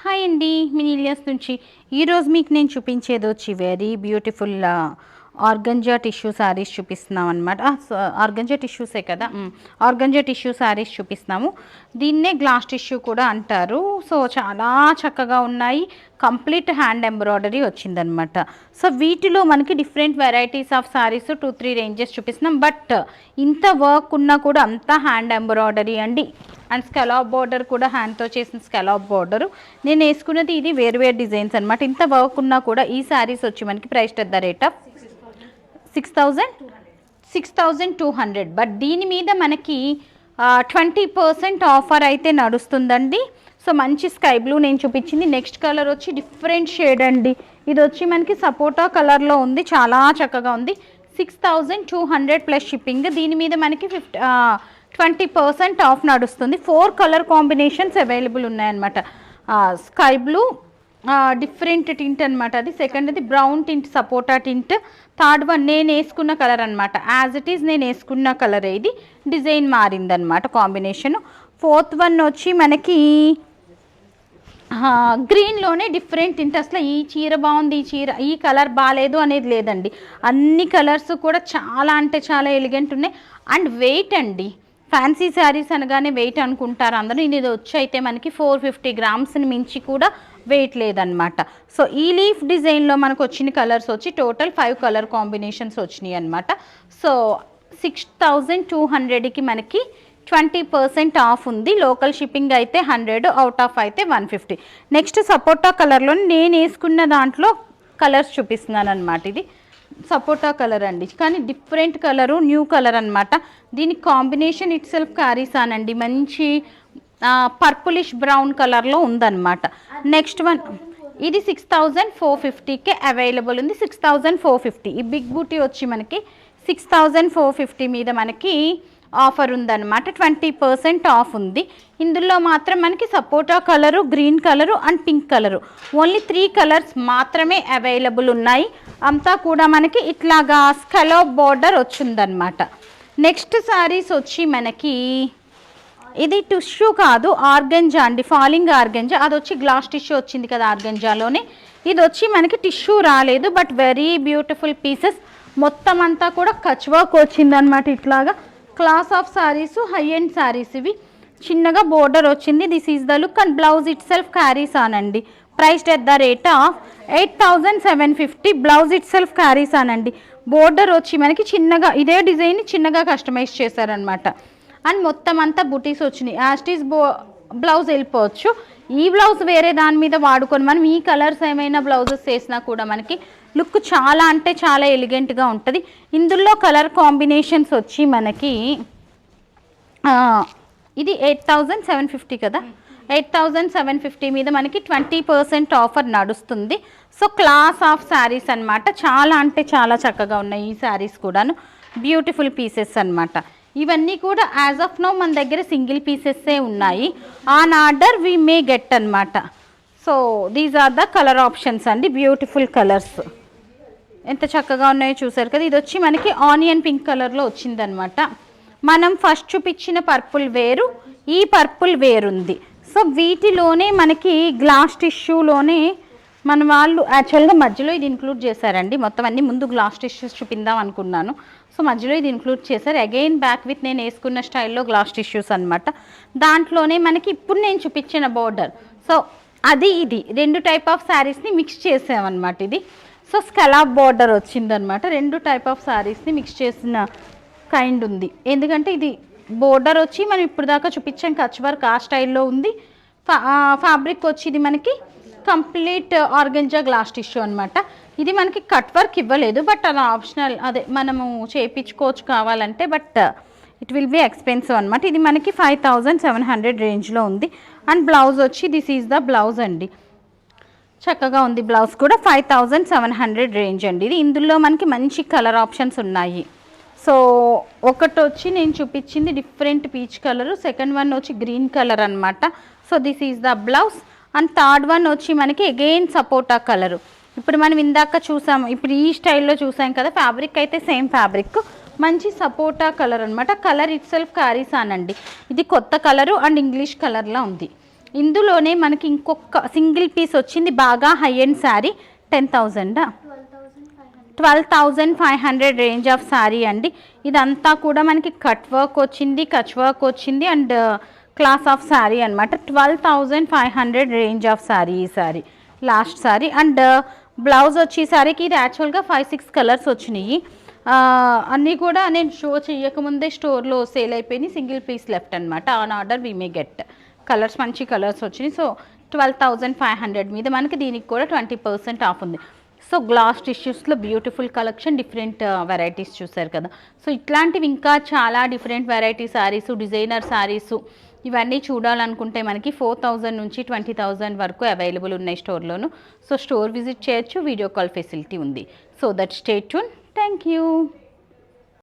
Hi అండి, మినీలియస్ నుంచి ఈరోజు మీకు నేను చూపించేది వచ్చి very beautiful organza tissue saris చూపిస్తున్నాం అనమాట. ఆర్గంజా టిష్యూసే కదా, ఆర్గంజా టిష్యూ శారీస్ చూపిస్తున్నాము. దీన్నే గ్లాస్ టిష్యూ కూడా అంటారు. సో చాలా చక్కగా ఉన్నాయి. కంప్లీట్ హ్యాండ్ ఎంబ్రాయిడరీ వచ్చిందనమాట. సో వీటిలో మనకి different varieties of saris 2-3 ranges చూపిస్తున్నాం. బట్ ఇంత వర్క్ ఉన్నా కూడా అంతా హ్యాండ్ ఎంబ్రాయిడరీ అండి. అండ్ స్కలాప్ బార్డర్ కూడా హ్యాండ్తో చేసిన స్కలాప్ బార్డరు. నేను వేసుకున్నది ఇది వేరు డిజైన్స్ అనమాట. ఇంత వర్క్ ఉన్నా కూడా ఈ శారీస్ వచ్చి మనకి price at the rate of 6,200. But దీని మీద మనకి 20% ఆఫర్ అయితే నడుస్తుందండి. సో మంచి స్కై బ్లూ నేను చూపించింది. నెక్స్ట్ కలర్ వచ్చి డిఫరెంట్ షేడ్ అండి. ఇది వచ్చి మనకి సపోటా కలర్లో ఉంది. చాలా చక్కగా ఉంది. 6,200 ప్లస్ షిప్పింగ్. దీని మీద మనకి 20% ఆఫ్ నడుస్తుంది. 4 కలర్ కాంబినేషన్స్ అవైలబుల్ ఉన్నాయన్నమాట. స్కై బ్లూ డిఫరెంట్ టింట్ అనమాట. అది సెకండ్ అది బ్రౌన్ టింట్, సపోటా టింట్. థర్డ్ వన్ నేను వేసుకున్న కలర్ అనమాట. యాజ్ ఇట్ ఈజ్ నేను వేసుకున్న కలర్. ఇది డిజైన్ మారిందనమాట కాంబినేషన్. ఫోర్త్ వన్ వచ్చి మనకి గ్రీన్లోనే డిఫరెంట్ టింట్. అసలు ఈ చీర బాగుంది, ఈ కలర్ బాగాలేదు అనేది లేదండి. అన్ని కలర్స్ కూడా చాలా అంటే చాలా ఎలిగెంట్ ఉన్నాయి. అండ్ వెయిట్ అండి, ఫ్యాన్సీ శారీస్ అనగానే వెయిట్ అనుకుంటారు అందరూ. ఇది వచ్చి అయితే మనకి 450 గ్రామ్స్ని మించి కూడా వెయిట్ లేదనమాట. సో ఈ లీఫ్ డిజైన్లో మనకు వచ్చిన కలర్స్ వచ్చి టోటల్ 5 కలర్ కాంబినేషన్స్ వచ్చినాయి అనమాట. సో 6,200కి మనకి 20% ఆఫ్ ఉంది. లోకల్ షిప్పింగ్ అయితే 100, అవుట్ ఆఫ్ అయితే 150. నెక్స్ట్ సపోటా కలర్లో నేను వేసుకున్న దాంట్లో కలర్స్ చూపిస్తున్నాను అనమాట. ఇది సపోటా కలర్ అండి, కానీ డిఫరెంట్ కలరు, న్యూ కలర్ అనమాట. దీని కాంబినేషన్ ఇట్ సెల్ఫ్ క్యారీస్ అండి. మంచి పర్పులిష్ బ్రౌన్ కలర్లో ఉందన్నమాట. నెక్స్ట్ వన్ ఇది 6,450కే అవైలబుల్ ఉంది. 6,450. ఈ బిగ్ బూటీ వచ్చి మనకి 6,450 మీద మనకి ఆఫర్ ఉందన్నమాట. 20% ఆఫ్ ఉంది. ఇందులో మాత్రం మనకి సపోటా colour, green colour and pink colour, only 3 colours మాత్రమే అవైలబుల్ ఉన్నాయి. అంతా కూడా మనకి ఇట్లాగా స్కలాప్ బార్డర్ వచ్చిందనమాట. నెక్స్ట్ శారీస్ వచ్చి మనకి ఇది టిష్యూ కాదు, ఆర్గంజా అండి. Falling organza. అది వచ్చి గ్లాస్ టిష్యూ వచ్చింది కదా ఆర్గంజాలోనే. ఇది వచ్చి మనకి టిష్యూ రాలేదు, బట్ వెరీ బ్యూటిఫుల్ పీసెస్. మొత్తం అంతా కూడా కచ్ వర్క్ వచ్చిందనమాట. ఇట్లాగా class of saris, high end saris. ఇవి చిన్నగా బోర్డర్ వచ్చింది. This is the look. And blouse itself carries అనండి. Priced at the rate of 8,750. Blouse itself carries అనండి. బోర్డర్ వచ్చి మనకి చిన్నగా ఇదే డిజైన్ చిన్నగా కస్టమైజ్ చేశారనమాట. అండ్ మొత్తం అంతా బుటీస్ వచ్చినాయి. యాస్టీస్ బ్లౌజ్ వెళ్ళిపోవచ్చు. ఈ బ్లౌజ్ వేరే దాని మీద వాడుకొని మనం ఈ కలర్స్ ఏమైనా బ్లౌజెస్ వేసినా కూడా మనకి లుక్ చాలా అంటే చాలా ఎలిగెంట్గా ఉంటుంది. ఇందులో కలర్ కాంబినేషన్స్ వచ్చి మనకి ఇది 8,750 కదా. 8,750 మీద మనకి 20% ఆఫర్ నడుస్తుంది. సో క్లాస్ ఆఫ్ శారీస్ అనమాట. చాలా అంటే చాలా చక్కగా ఉన్నాయి ఈ శారీస్ కూడాను. బ్యూటిఫుల్ పీసెస్ అనమాట. ఇవన్నీ కూడా యాజ్ ఆఫ్ నౌ మన దగ్గర సింగిల్ పీసెస్సే ఉన్నాయి. On order we may get అనమాట. So these are the colour options అండి. బ్యూటిఫుల్ కలర్స్ ఎంత చక్కగా ఉన్నాయో చూసారు కదా. ఇది వచ్చి మనకి ఆనియన్ పింక్ కలర్లో వచ్చిందనమాట. మనం ఫస్ట్ చూపించిన పర్పుల్ వేరు, ఈ పర్పుల్ వేరుంది. సో వీటిలోనే మనకి గ్లాస్ టిష్యూలోనే మన వాళ్ళు యాక్చువల్గా మధ్యలో ఇది ఇంక్లూడ్ చేశారండి. మొత్తం అన్ని ముందు గ్లాస్ టిష్యూస్ చూపిందాం అనుకున్నాను. సో మధ్యలో ఇది ఇంక్లూడ్ చేశారు. అగైన్ బ్యాక్ విత్ నేను వేసుకున్న స్టైల్లో గ్లాస్ టిష్యూస్ అనమాట. దాంట్లోనే మనకి ఇప్పుడు నేను చూపించిన బోర్డర్. సో అది ఇది 2 టైప్ ఆఫ్ శారీస్ని మిక్స్ చేసామన్నమాట. ఇది సో స్కలాప్ బార్డర్ వచ్చిందనమాట. 2 టైప్ ఆఫ్ శారీస్ని మిక్స్ చేసిన కైండ్ ఉంది. ఎందుకంటే ఇది బోర్డర్ వచ్చి మనం ఇప్పుడు దాకా చూపించాం కచ్ వర్క్ ఆ స్టైల్లో ఉంది. ఫ్యాబ్రిక్ వచ్చి ఇది మనకి కంప్లీట్ ఆర్గంజా గ్లాస్ టిష్యూ అనమాట. ఇది మనకి కట్ వర్క్ ఇవ్వలేదు, బట్ అలా ఆప్షనల్, అదే మనము చేయించుకోవచ్చు కావాలంటే, but it will be expensive అనమాట. ఇది మనకి 5,700 రేంజ్లో ఉంది. అండ్ బ్లౌజ్ వచ్చి దిస్ ఈజ్ ద బ్లౌజ్ అండి. చక్కగా ఉంది బ్లౌజ్ కూడా. 5,700 రేంజ్ అండి ఇది. ఇందులో మనకి మంచి కలర్ ఆప్షన్స్ ఉన్నాయి. సో ఒకటి వచ్చి నేను చూపించింది different peach colour, second one వచ్చి గ్రీన్ కలర్ అనమాట. So this is the blouse. And third one వచ్చి మనకి అగైన్ సపోటా కలరు. ఇప్పుడు మనం ఇందాక చూసాము, ఇప్పుడు ఈ స్టైల్లో చూసాం కదా. ఫ్యాబ్రిక్ అయితే సేమ్ ఫ్యాబ్రిక్, మంచి సపోటా కలర్ అనమాట. కలర్ ఇట్ సెల్ఫ్ క్యారీస్ అనండి. ఇది కొత్త కలరు అండ్ ఇంగ్లీష్ కలర్లో ఉంది. ఇందులోనే మనకి ఇంకొక సింగిల్ పీస్ వచ్చింది బాగా high end sari 10,000 12,500 range of sari అండి. ఇదంతా కూడా మనకి కట్ వర్క్ వచ్చింది, కచ్ వర్క్ వచ్చింది అండ్ క్లాస్ ఆఫ్ శారీ అనమాట. 12,500 రేంజ్ ఆఫ్ శారీ ఈ sari last sari. And blouse వచ్చి శారీకి ఇది యాక్చువల్గా 5-6 కలర్స్ వచ్చినాయి. అన్నీ కూడా నేను షో చేయకముందే స్టోర్లో సేల్ అయిపోయినాయి. సింగిల్ పీస్ లెఫ్ట్ అనమాట. On order we may get. Colours మంచి కలర్స్ వచ్చినాయి. సో 12,500 మీద మనకి దీనికి కూడా 20% ఆఫ్ ఉంది. సో గ్లాస్ టిష్యూస్లో బ్యూటిఫుల్ కలెక్షన్, డిఫరెంట్ వెరైటీస్ చూసారు కదా. సో ఇట్లాంటివి ఇంకా చాలా different variety saris, designer saris ఇవన్నీ చూడాలనుకుంటే మనకి 4,000 నుంచి 20,000 వరకు అవైలబుల్ ఉన్నాయి స్టోర్లోను. సో స్టోర్ విజిట్ చేయొచ్చు, వీడియో కాల్ ఫెసిలిటీ ఉంది. So that stay tune. Thank you.